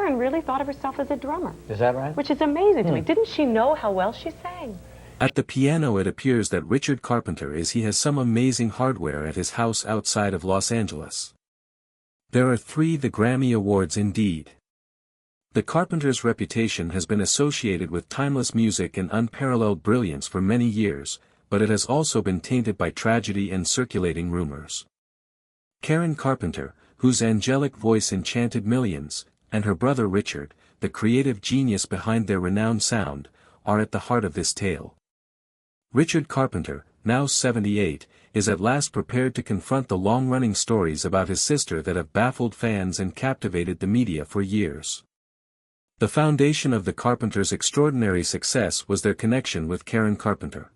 Karen really thought of herself as a drummer. Is that right? Which is amazing to me. Didn't she know how well she sang? At the piano it appears that Richard Carpenter has some amazing hardware at his house outside of Los Angeles. There are 3 the Grammy Awards indeed. The Carpenters' reputation has been associated with timeless music and unparalleled brilliance for many years, but it has also been tainted by tragedy and circulating rumors. Karen Carpenter, whose angelic voice enchanted millions, and her brother Richard, the creative genius behind their renowned sound, are at the heart of this tale. Richard Carpenter, now 78, is at last prepared to confront the long-running stories about his sister that have baffled fans and captivated the media for years. The foundation of the Carpenters' extraordinary success was their connection with Karen Carpenter.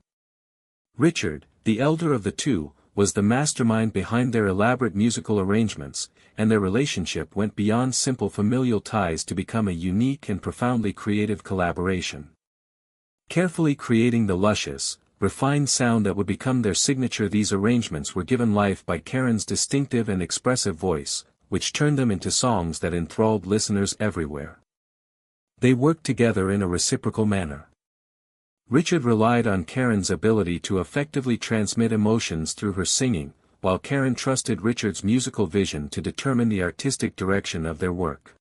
Richard, the elder of the two, was the mastermind behind their elaborate musical arrangements, and their relationship went beyond simple familial ties to become a unique and profoundly creative collaboration. Carefully creating the luscious, refined sound that would become their signature, these arrangements were given life by Karen's distinctive and expressive voice, which turned them into songs that enthralled listeners everywhere. They worked together in a reciprocal manner. Richard relied on Karen's ability to effectively transmit emotions through her singing, while Karen trusted Richard's musical vision to determine the artistic direction of their work.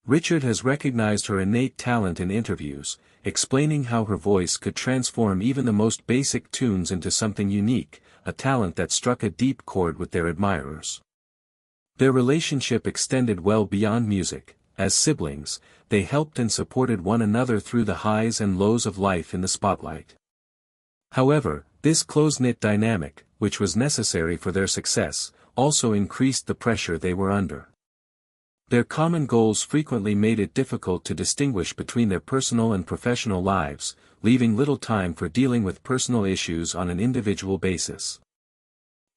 Richard has recognized her innate talent in interviews, explaining how her voice could transform even the most basic tunes into something unique, a talent that struck a deep chord with their admirers. Their relationship extended well beyond music. As siblings, they helped and supported one another through the highs and lows of life in the spotlight. However, this close-knit dynamic, which was necessary for their success, also increased the pressure they were under. Their common goals frequently made it difficult to distinguish between their personal and professional lives, leaving little time for dealing with personal issues on an individual basis.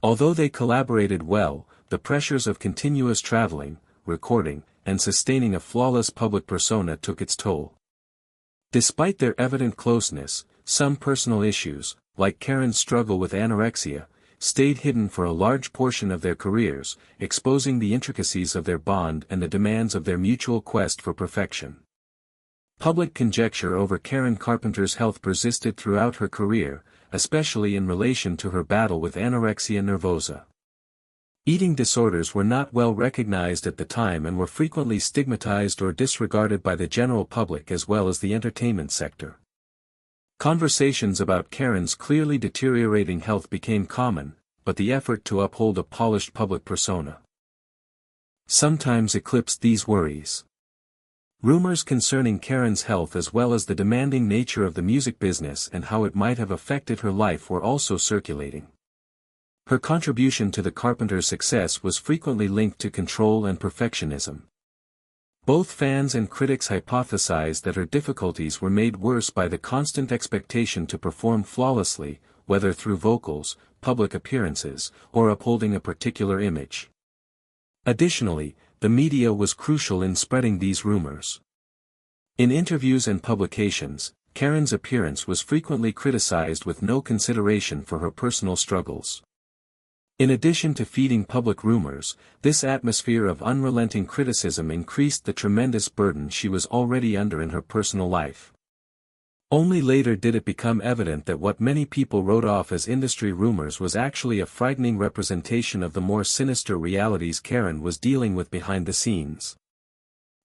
Although they collaborated well, the pressures of continuous traveling, recording, and sustaining a flawless public persona took its toll. Despite their evident closeness, some personal issues, like Karen's struggle with anorexia, stayed hidden for a large portion of their careers, exposing the intricacies of their bond and the demands of their mutual quest for perfection. Public conjecture over Karen Carpenter's health persisted throughout her career, especially in relation to her battle with anorexia nervosa. Eating disorders were not well recognized at the time and were frequently stigmatized or disregarded by the general public as well as the entertainment sector. Conversations about Karen's clearly deteriorating health became common, but the effort to uphold a polished public persona sometimes eclipsed these worries. Rumors concerning Karen's health as well as the demanding nature of the music business and how it might have affected her life were also circulating. Her contribution to the Carpenters' success was frequently linked to control and perfectionism. Both fans and critics hypothesized that her difficulties were made worse by the constant expectation to perform flawlessly, whether through vocals, public appearances, or upholding a particular image. Additionally, the media was crucial in spreading these rumors. In interviews and publications, Karen's appearance was frequently criticized with no consideration for her personal struggles. In addition to feeding public rumors, this atmosphere of unrelenting criticism increased the tremendous burden she was already under in her personal life. Only later did it become evident that what many people wrote off as industry rumors was actually a frightening representation of the more sinister realities Karen was dealing with behind the scenes.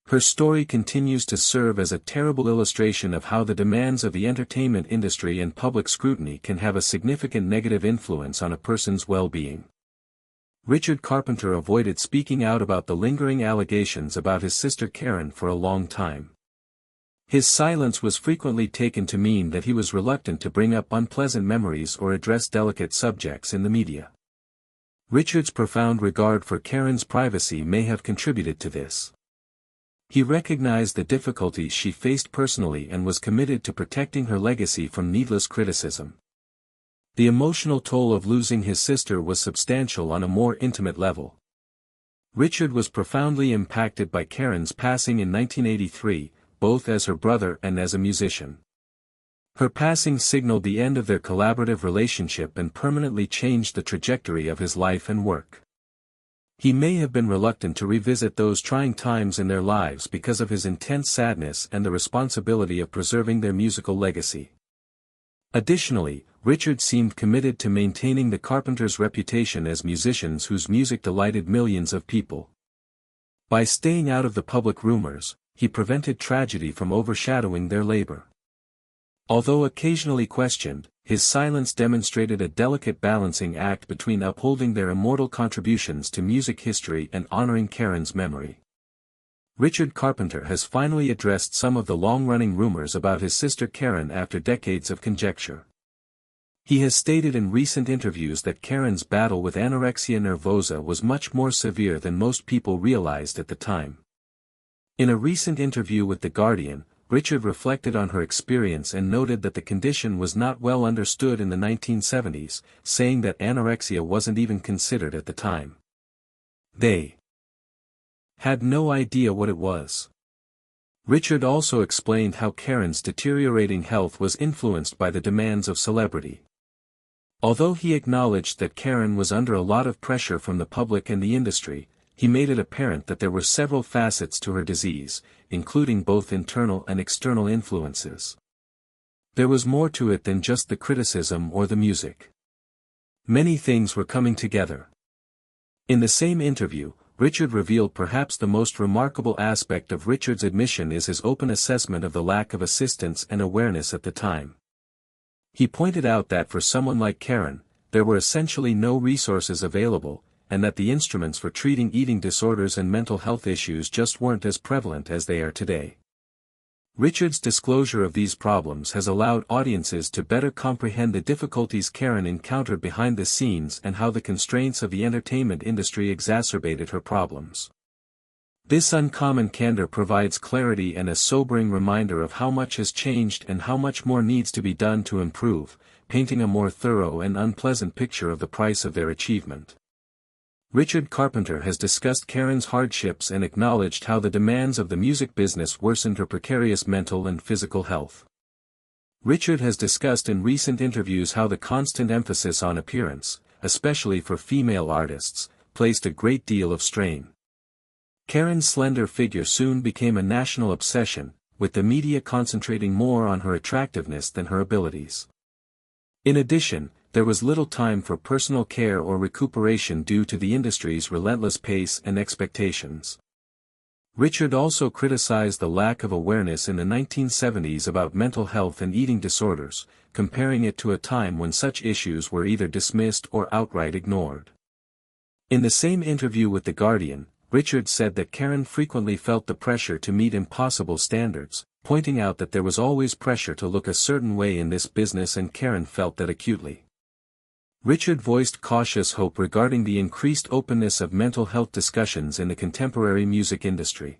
Her story continues to serve as a terrible illustration of how the demands of the entertainment industry and public scrutiny can have a significant negative influence on a person's well-being. Richard Carpenter avoided speaking out about the lingering allegations about his sister Karen for a long time. His silence was frequently taken to mean that he was reluctant to bring up unpleasant memories or address delicate subjects in the media. Richard's profound regard for Karen's privacy may have contributed to this. He recognized the difficulties she faced personally and was committed to protecting her legacy from needless criticism. The emotional toll of losing his sister was substantial on a more intimate level. Richard was profoundly impacted by Karen's passing in 1983, both as her brother and as a musician. Her passing signaled the end of their collaborative relationship and permanently changed the trajectory of his life and work. He may have been reluctant to revisit those trying times in their lives because of his intense sadness and the responsibility of preserving their musical legacy. Additionally, Richard seemed committed to maintaining the Carpenters' reputation as musicians whose music delighted millions of people. By staying out of the public rumors, he prevented tragedy from overshadowing their labor. Although occasionally questioned, his silence demonstrated a delicate balancing act between upholding their immortal contributions to music history and honoring Karen's memory. Richard Carpenter has finally addressed some of the long-running rumors about his sister Karen after decades of conjecture. He has stated in recent interviews that Karen's battle with anorexia nervosa was much more severe than most people realized at the time. In a recent interview with The Guardian, Richard reflected on her experience and noted that the condition was not well understood in the 1970s, saying that anorexia wasn't even considered at the time. They had no idea what it was. Richard also explained how Karen's deteriorating health was influenced by the demands of celebrity. Although he acknowledged that Karen was under a lot of pressure from the public and the industry, he made it apparent that there were several facets to her disease, including both internal and external influences. There was more to it than just the criticism or the music. Many things were coming together. In the same interview, Richard revealed perhaps the most remarkable aspect of Richard's admission is his open assessment of the lack of assistance and awareness at the time. He pointed out that for someone like Karen, there were essentially no resources available, and that the instruments for treating eating disorders and mental health issues just weren't as prevalent as they are today. Richard's disclosure of these problems has allowed audiences to better comprehend the difficulties Karen encountered behind the scenes and how the constraints of the entertainment industry exacerbated her problems. This uncommon candor provides clarity and a sobering reminder of how much has changed and how much more needs to be done to improve, painting a more thorough and unpleasant picture of the price of their achievement. Richard Carpenter has discussed Karen's hardships and acknowledged how the demands of the music business worsened her precarious mental and physical health. Richard has discussed in recent interviews how the constant emphasis on appearance, especially for female artists, placed a great deal of strain. Karen's slender figure soon became a national obsession, with the media concentrating more on her attractiveness than her abilities. In addition, there was little time for personal care or recuperation due to the industry's relentless pace and expectations. Richard also criticized the lack of awareness in the 1970s about mental health and eating disorders, comparing it to a time when such issues were either dismissed or outright ignored. In the same interview with The Guardian, Richard said that Karen frequently felt the pressure to meet impossible standards, pointing out that there was always pressure to look a certain way in this business, and Karen felt that acutely. Richard voiced cautious hope regarding the increased openness of mental health discussions in the contemporary music industry.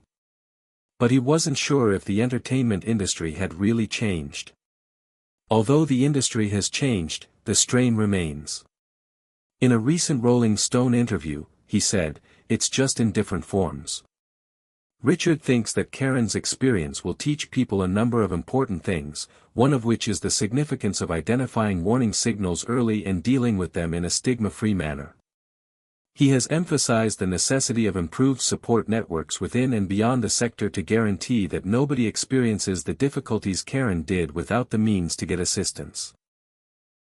But he wasn't sure if the entertainment industry had really changed. Although the industry has changed, the strain remains. In a recent Rolling Stone interview, he said, "It's just in different forms." Richard thinks that Karen's experience will teach people a number of important things, one of which is the significance of identifying warning signals early and dealing with them in a stigma-free manner. He has emphasized the necessity of improved support networks within and beyond the sector to guarantee that nobody experiences the difficulties Karen did without the means to get assistance.